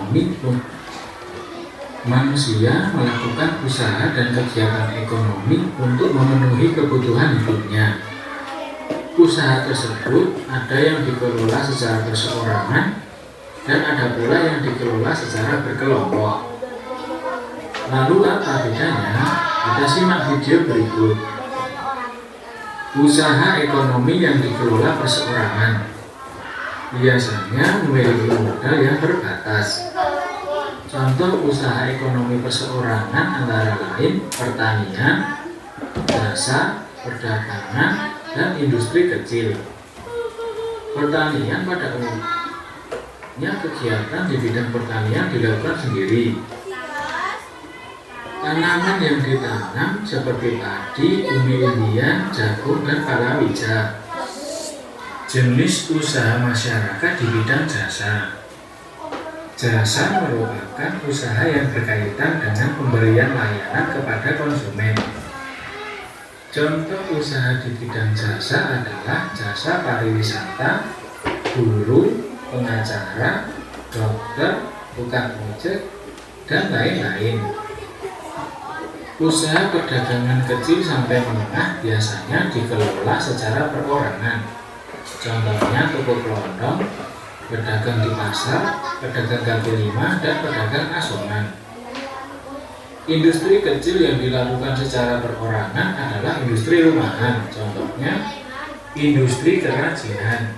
ekonomi. Manusia melakukan usaha dan kegiatan ekonomi untuk memenuhi kebutuhan hidupnya. Usaha tersebut ada yang dikelola secara perseorangan dan ada pula yang dikelola secara berkelompok. Lalu apa bedanya? Kita simak video berikut. Usaha ekonomi yang dikelola perseorangan biasanya memiliki modal yang terbatas. Contoh usaha ekonomi perseorangan antara lain pertanian, jasa, perdagangan, dan industri kecil. Pertanian pada umumnya kegiatan di bidang pertanian dilakukan sendiri. Tanaman yang ditanam seperti padi, umbi-umbian, jagung, dan palawija. Jenis usaha masyarakat di bidang jasa. Jasa merupakan usaha yang berkaitan dengan pemberian layanan kepada konsumen. Contoh usaha di bidang jasa adalah jasa pariwisata, guru, pengacara, dokter, tukang ojek, dan lain-lain. Usaha perdagangan kecil sampai menengah biasanya dikelola secara perorangan. Contohnya toko kelontong, pedagang di pasar, pedagang kaki lima, dan pedagang asongan. Industri kecil yang dilakukan secara perorangan adalah industri rumahan. Contohnya industri kerajinan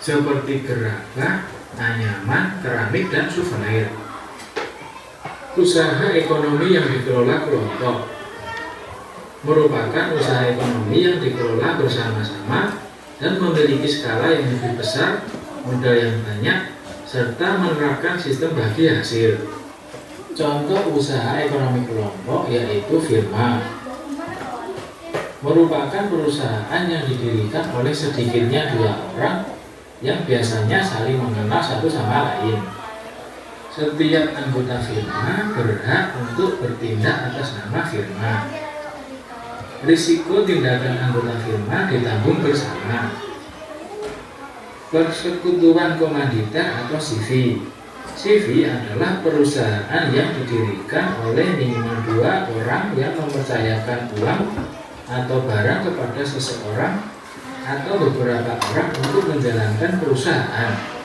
seperti gerabah, anyaman, keramik, dan souvenir. Usaha ekonomi yang dikelola kelompok merupakan usaha ekonomi yang dikelola bersama-sama dan memiliki skala yang lebih besar, modal yang banyak, serta menerapkan sistem bagi hasil. Contoh usaha ekonomi kelompok yaitu firma. Merupakan perusahaan yang didirikan oleh sedikitnya 2 orang yang biasanya saling mengenal satu sama lain. Setiap anggota firma berhak untuk bertindak atas nama firma. Risiko tindakan anggota firma ditanggung bersama. Persekutuan komanditer atau CV. CV adalah perusahaan yang didirikan oleh minimal 2 orang yang mempercayakan uang atau barang kepada seseorang atau beberapa orang untuk menjalankan perusahaan.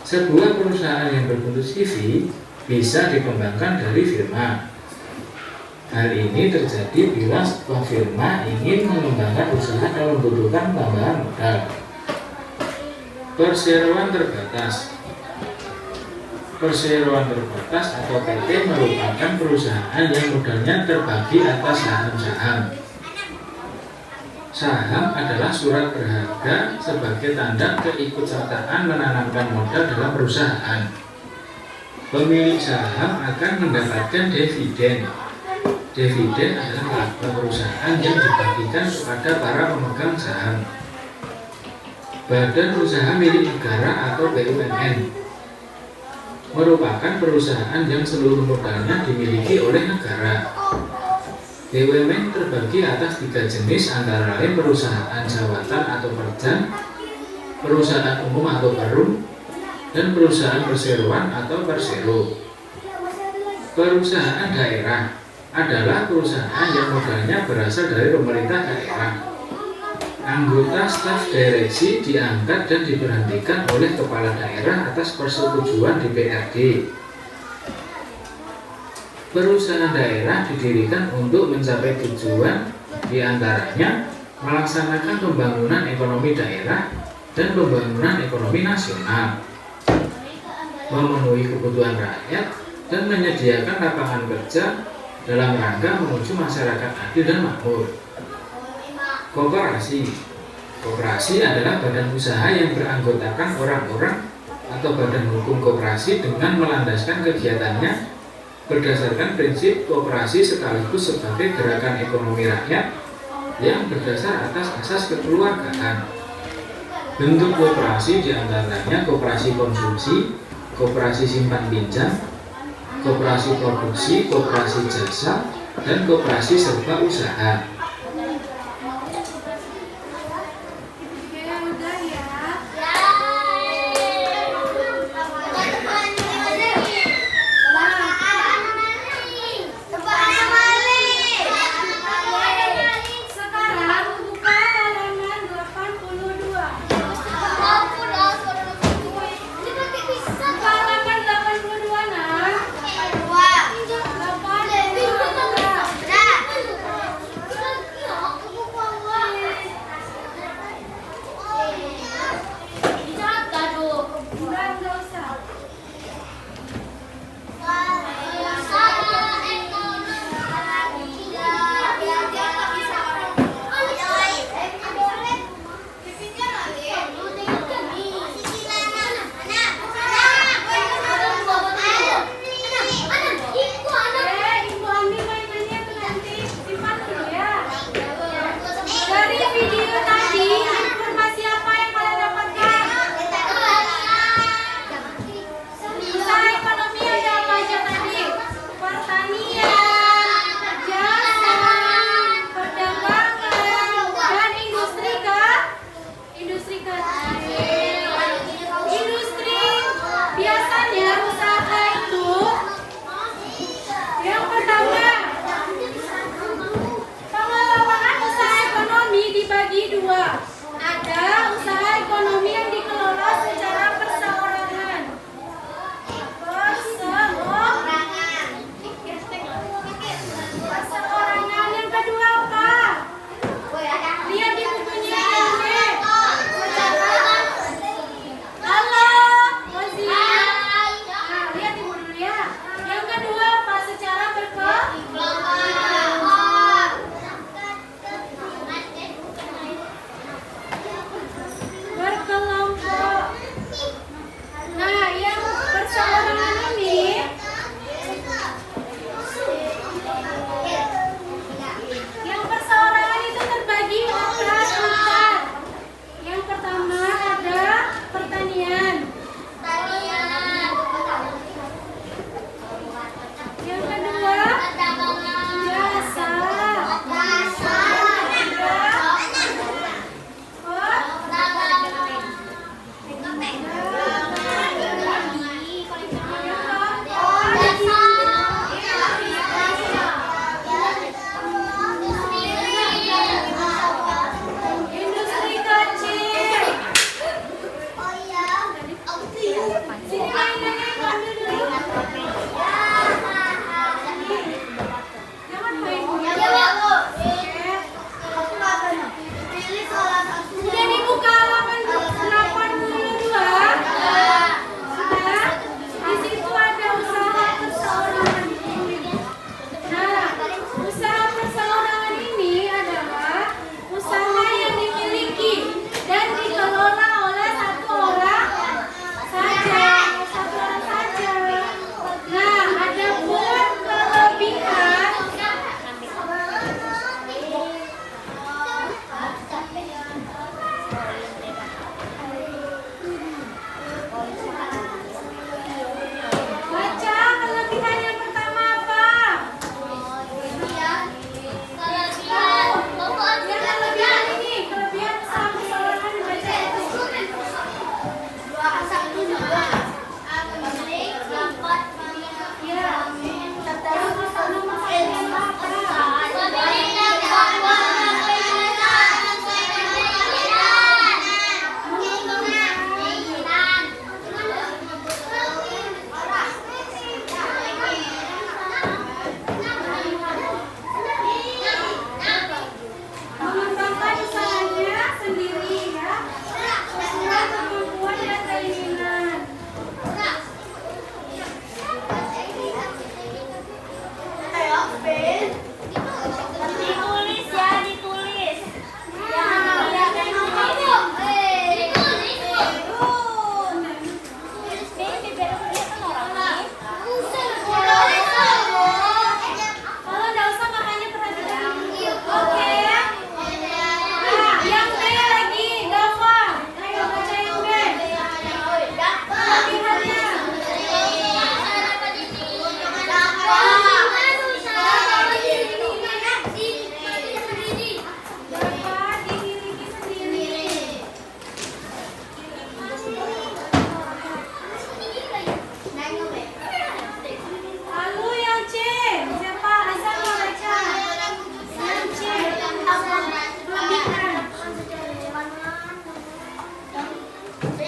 Sebuah perusahaan yang berbentuk CV bisa dikembangkan dari firma. Hal ini terjadi bila sebuah firma ingin mengembangkan usaha dan membutuhkan tambahan modal. Perseroan terbatas. Perseroan terbatas atau PT merupakan perusahaan yang modalnya terbagi atas saham-saham. Saham adalah surat berharga sebagai tanda keikutsertaan menanamkan modal dalam perusahaan. Pemilik saham akan mendapatkan dividen. Dividen adalah laba perusahaan yang dibagikan kepada para pemegang saham. Badan usaha milik negara atau BUMN merupakan perusahaan yang seluruh modalnya dimiliki oleh negara. BUMN terbagi atas 3 jenis antara lain perusahaan jawatan atau perjan, perusahaan umum atau perum, dan perusahaan perseroan atau persero. Perusahaan daerah adalah perusahaan yang modalnya berasal dari pemerintah daerah. Anggota staf direksi diangkat dan diberhentikan oleh kepala daerah atas persetujuan DPRD. Perusahaan daerah didirikan untuk mencapai tujuan diantaranya melaksanakan pembangunan ekonomi daerah dan pembangunan ekonomi nasional, memenuhi kebutuhan rakyat, dan menyediakan lapangan kerja dalam rangka menuju masyarakat adil dan makmur. Koperasi. Koperasi adalah badan usaha yang beranggotakan orang-orang atau badan hukum koperasi dengan melandaskan kegiatannya berdasarkan prinsip koperasi sekaligus sebagai gerakan ekonomi rakyat yang berdasar atas asas kekeluargaan. Bentuk koperasi diantaranya koperasi konsumsi, koperasi simpan pinjam, koperasi produksi, koperasi jasa, dan koperasi serba usaha.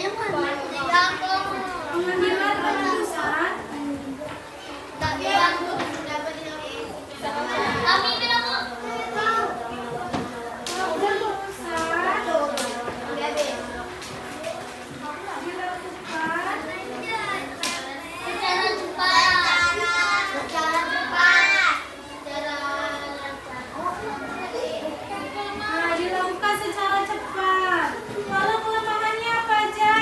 Pengambilan keputusan. Dilakukan secara cepat. Kalau kelemahannya apa aja?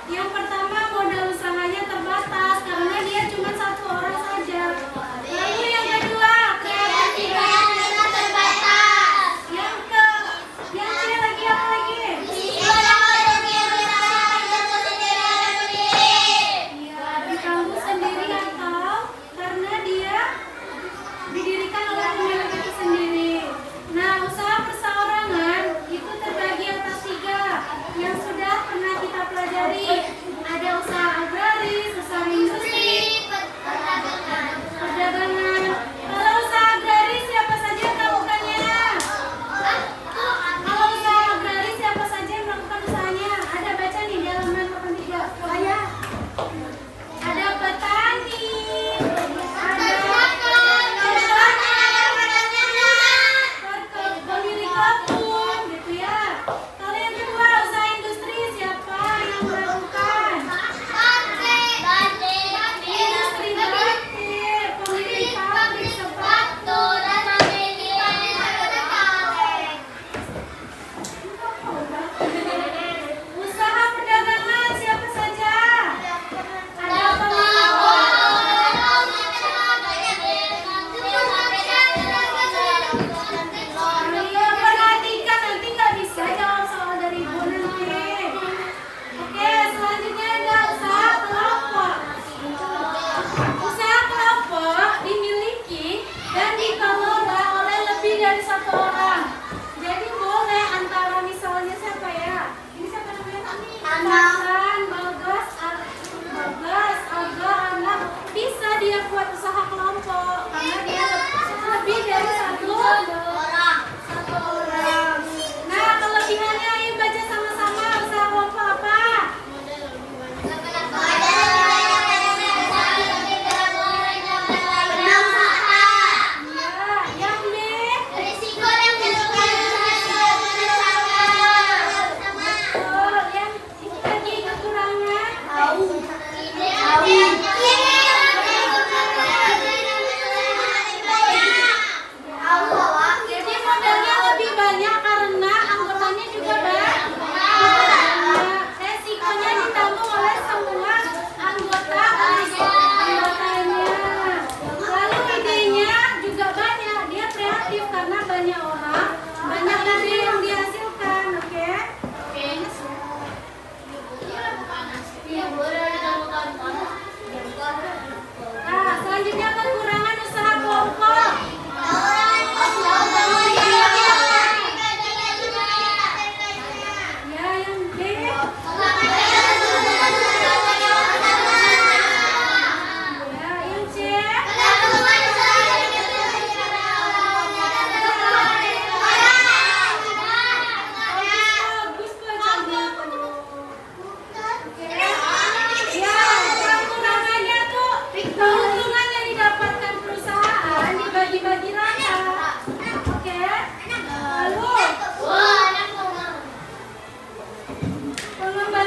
Yang pertama, modal usahanya terbatas karena dia cuma satu orang saja. Lalu yang kedua, kreativitasnya terbatas. Yang C lagi apa lagi? Ya, ditanggung sendiri atau karena dia didirikan oleh pemilik itu sendiri. Nah, usaha perseorangan itu terbagi atas 3 yang sudah pernah kita pelajari. Ada usaha agraris, usaha industri, perdagangan. Kalau usaha agraris siapa saja yang melakukannya? Kalau usaha agraris siapa saja yang melakukan usahanya? Ada baca nih di halaman 83. Saya. Ada petani. Pemilik kebun, gitu ya. Kalau yang kedua, usaha industri siapa yang melakukan? Industri batik, pemilik pabrik sepatu. Usaha perdagangan siapa saja? Ada Ayo perhatikan, nanti nggak bisa jawab soal dari ibu nanti. Oke, selanjutnya ada usaha kelompok. Usaha kelompok dimiliki dan dikelola oleh lebih dari 1 orang. Jadi boleh antara misalnya siapa ya? Ini siapa namanya? Hasan, Bagas, Aga, Anak. Bisa dia buat usaha kelompok karena dia lebih dari satu orang. Nah, kelebihannya ayo baca sama-sama usaha kelompok apa? Ya, yang B. Oh, yang itu lagi kekurangan. Jadi modalnya lebih banyak karena anggotanya juga banyak. Resikonya ditanggung oleh semua anggotanya. Lalu idenya juga banyak. Dia kreatif karena banyak orang, banyak ide yang dihasilkan. Oke? Nah, selanjutnya kekurangan usaha kelompok. Ya, yang B. Ya, yang C. Bagus bacanya. Oke. Ya, kekurangannya tuh keuntungan yang didapatkan perusahaan dibagi-bagi rata. Oke. Lalu pengembangan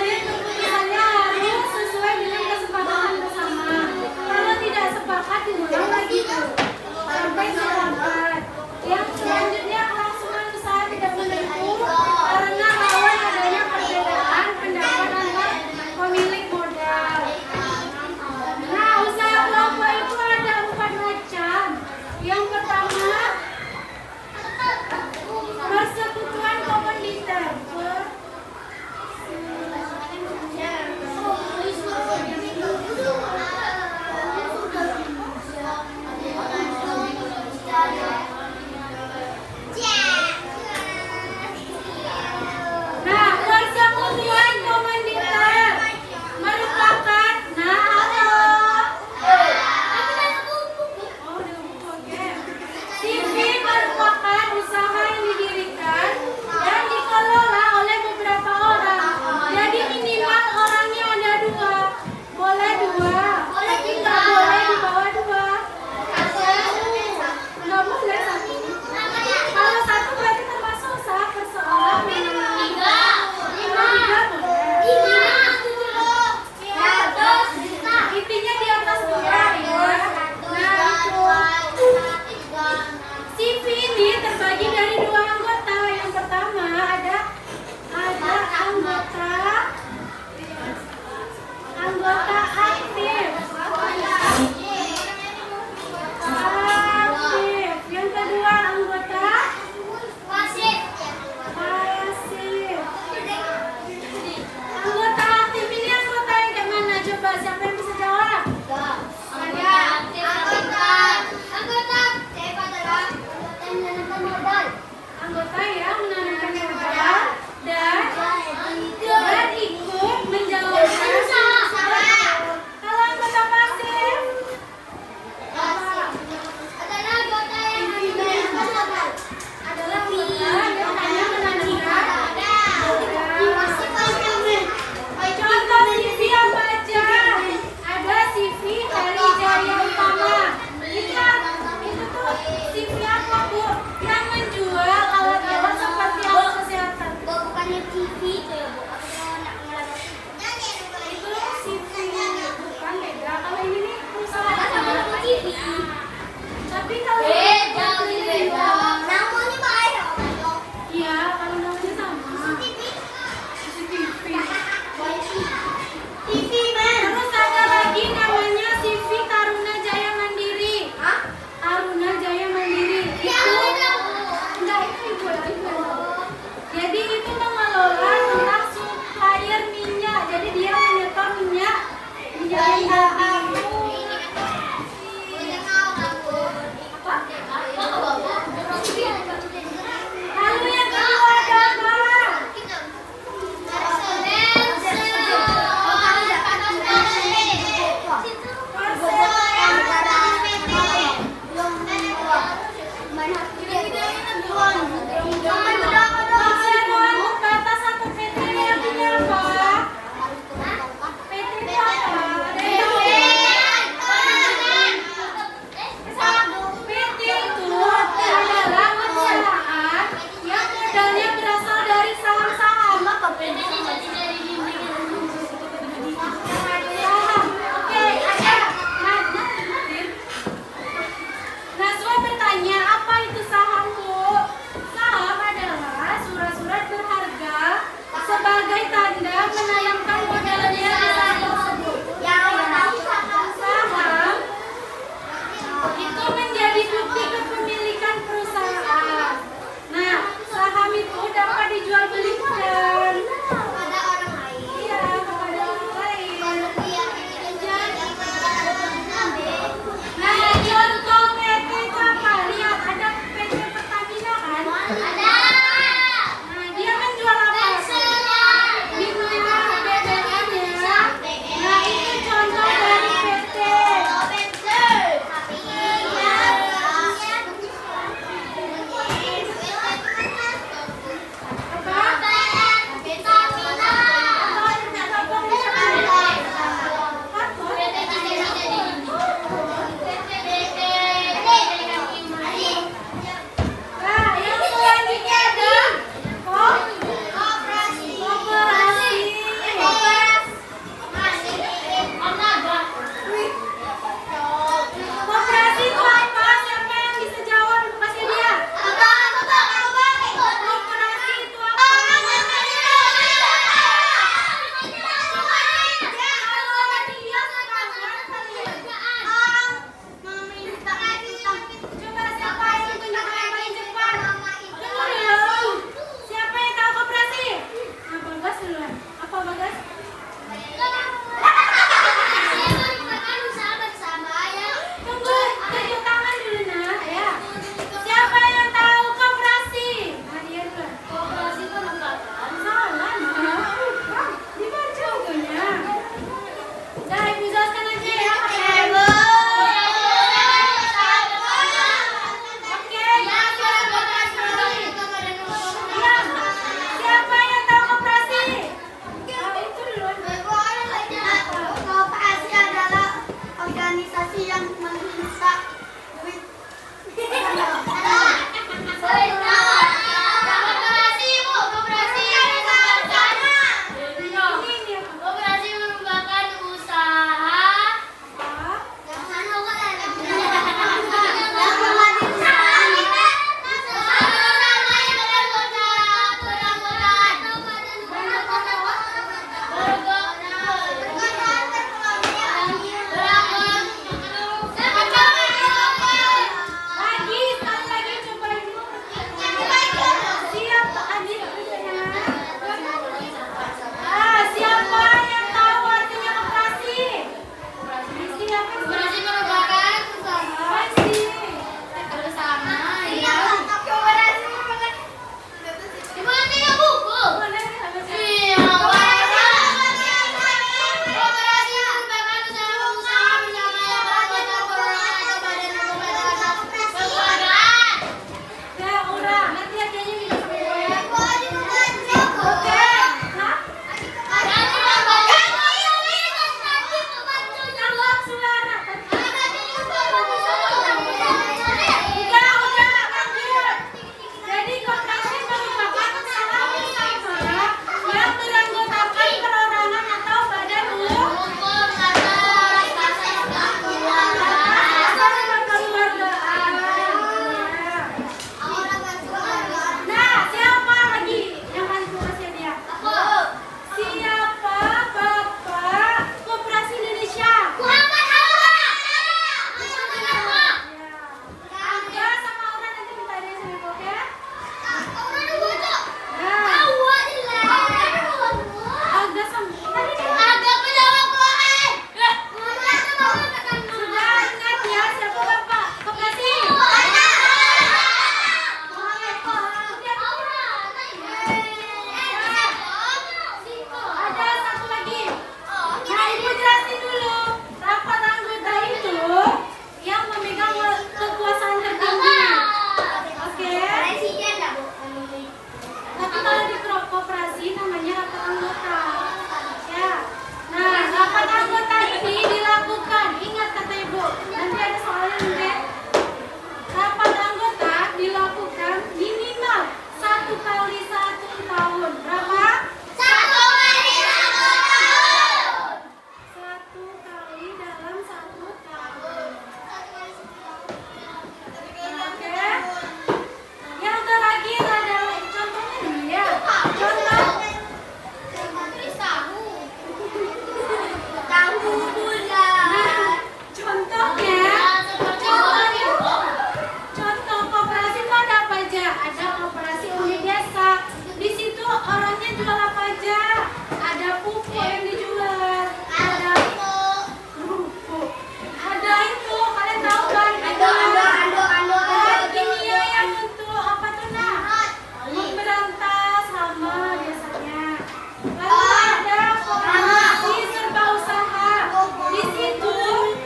Lalu ada koperasi serba usaha. Di situ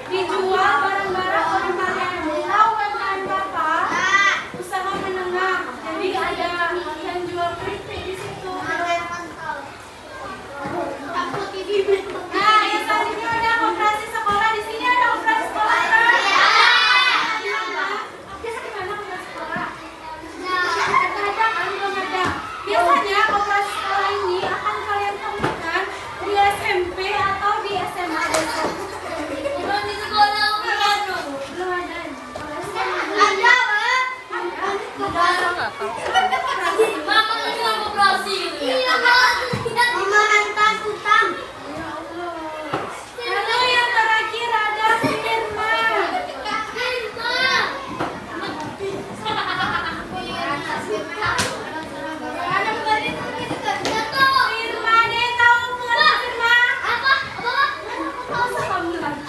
dijual barang-barang UMKM. UMKM Bapak usaha menengah. Jadi ada yang jual keripik di situ. Nah, yang selanjutnya ada koperasi sekolah. Di sini ada koperasi sekolah. Di mana? Di mana koperasi sekolah? Ada kan? Belum ada. Biasanya koperasi sekolah ini akan kalian temukan di SMP atau di SMA besok. Belum di sekolah kan? Belum ada. Ada, Pak. Mama lagi mau operasi gitu ya? Iya, Pak. Dimakan utang. Ya Allah. Lalu yang terakhir ada firma. Firma deh, tahu nggak firma? Tahu kamu lagi.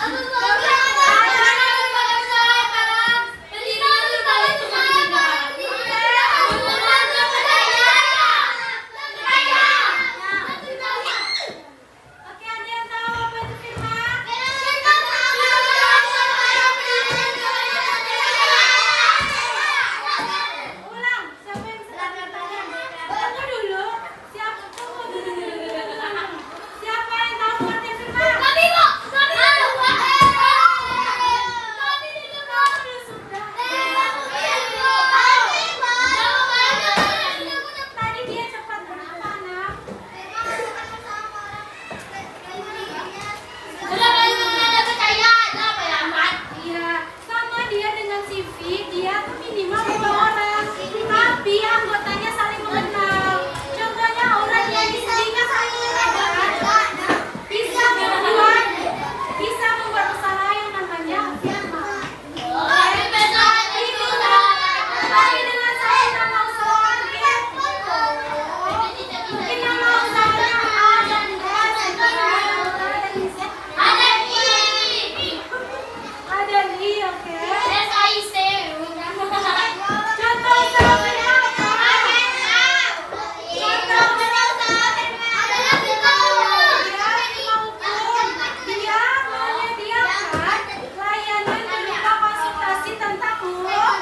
Oke, ada yang tahu apa itu firma? Ulang, siapa yang bisa bertanya? Tunggu dulu. Siapa? Tunggu dulu. Siapa yang tahu pengertian firma? Tadi dia cepat kenapa, Nak? Iya, sama dia dengan CV, dia tuh minimal 2 orang, tapi anggotanya saling mengenal. Contohnya orang yang di sekelilingnya saling mengenal, bisa membuat usaha yang namanya firma. Tapi dengan saya nama usaha mungkin nama usahanya A dan B dan C dan D. Ada I, oke. Contoh usaha firma apa? Dia menyediakan layanan berupa konsultasi tentang lalu yang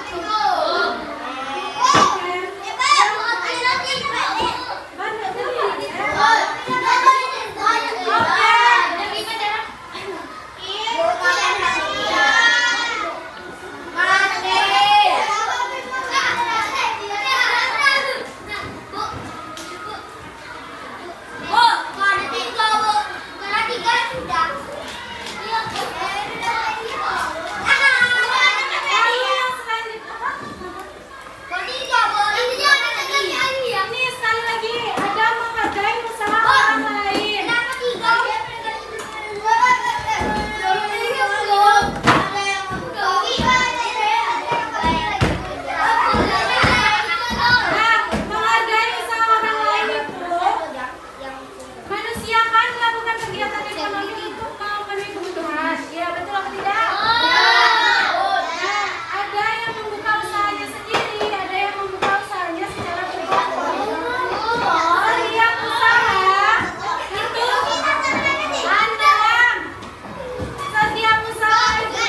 selanjutnya ini sekali lagi ada menghargai usaha orang lain. Nah, menghargai usaha orang lain itu manusia kan melakukan kegiatan ekonomi untuk memenuhi kebutuhan. Ya, betul atau tidak? Nah, ada yang membuka usahanya sendiri, ada yang membuka usahanya secara berkelompok. Setiap usaha itu antara setiap usaha itu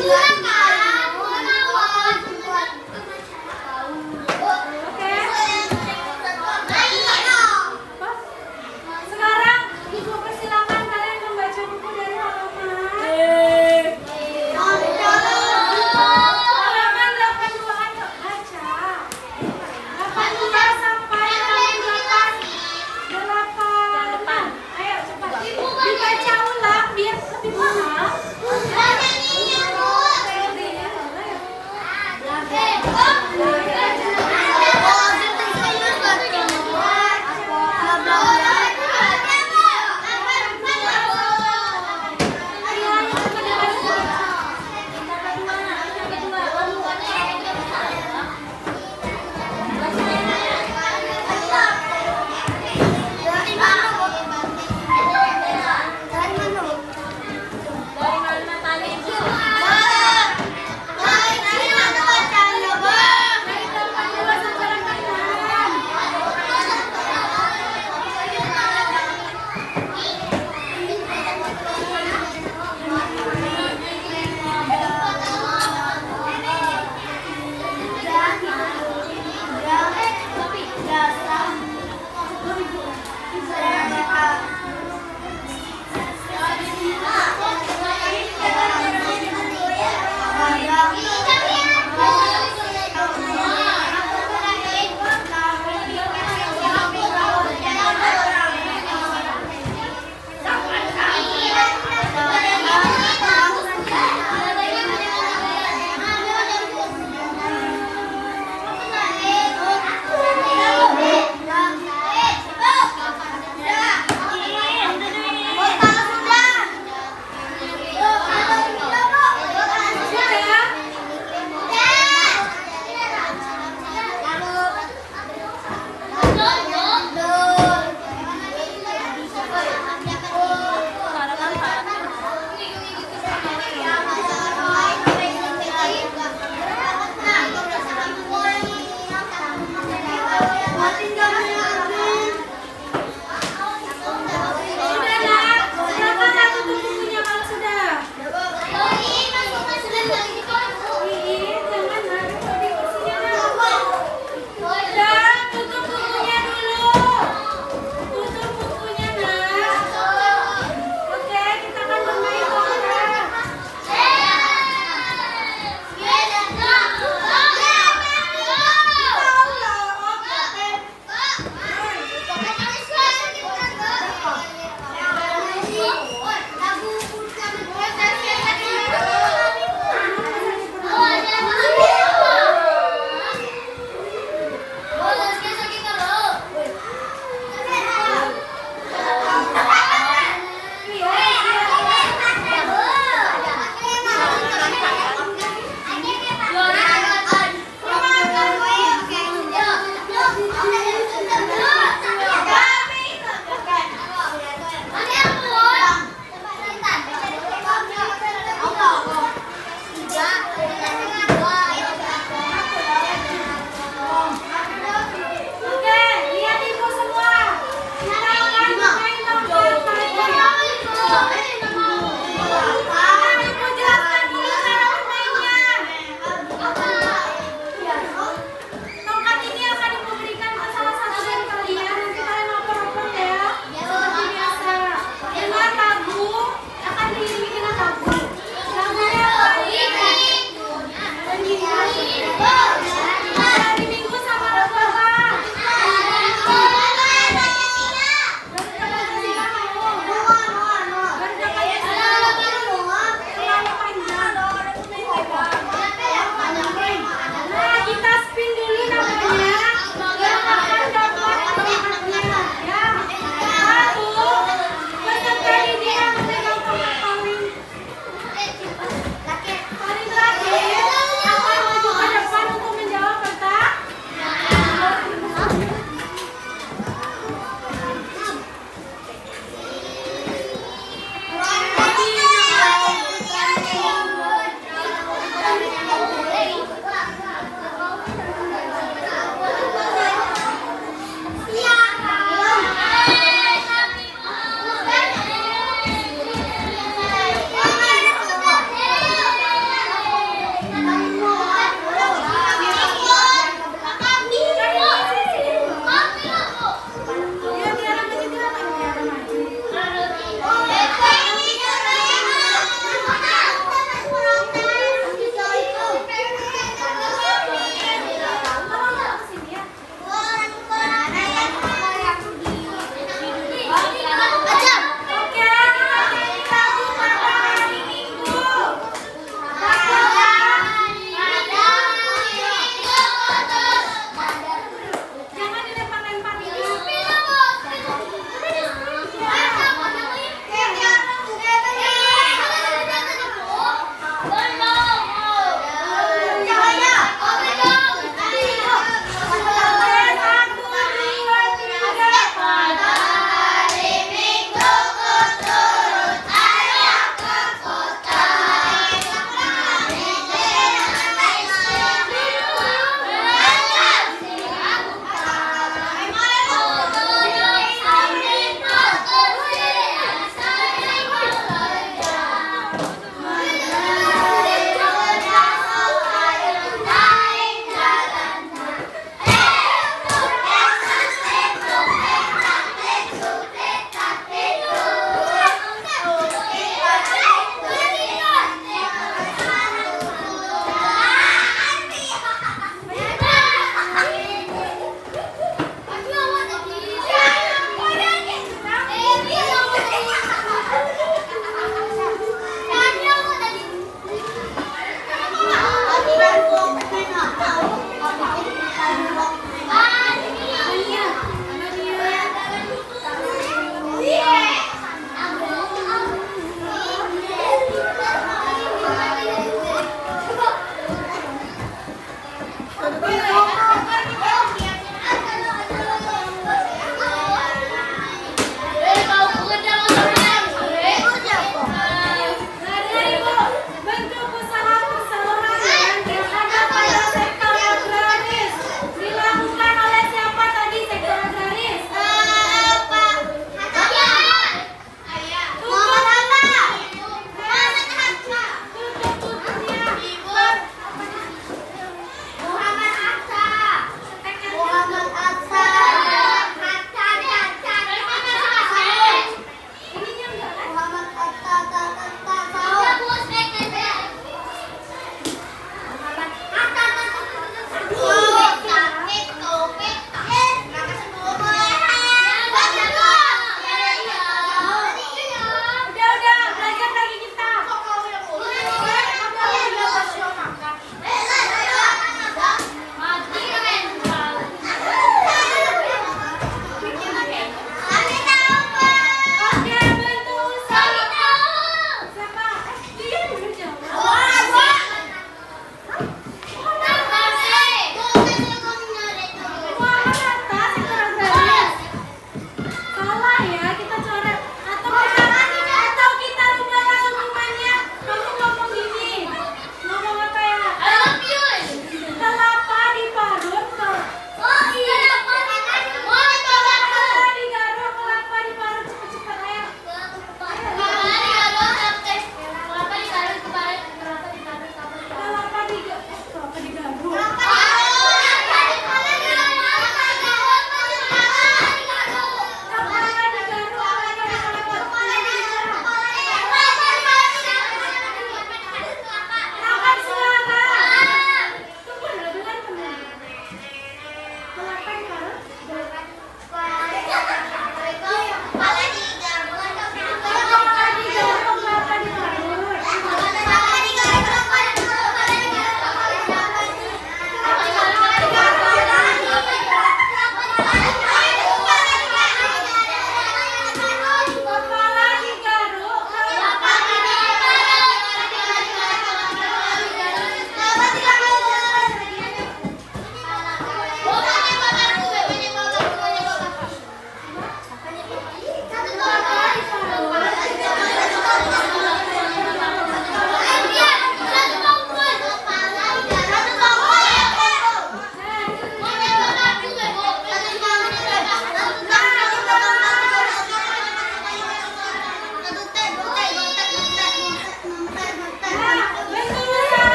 Bulan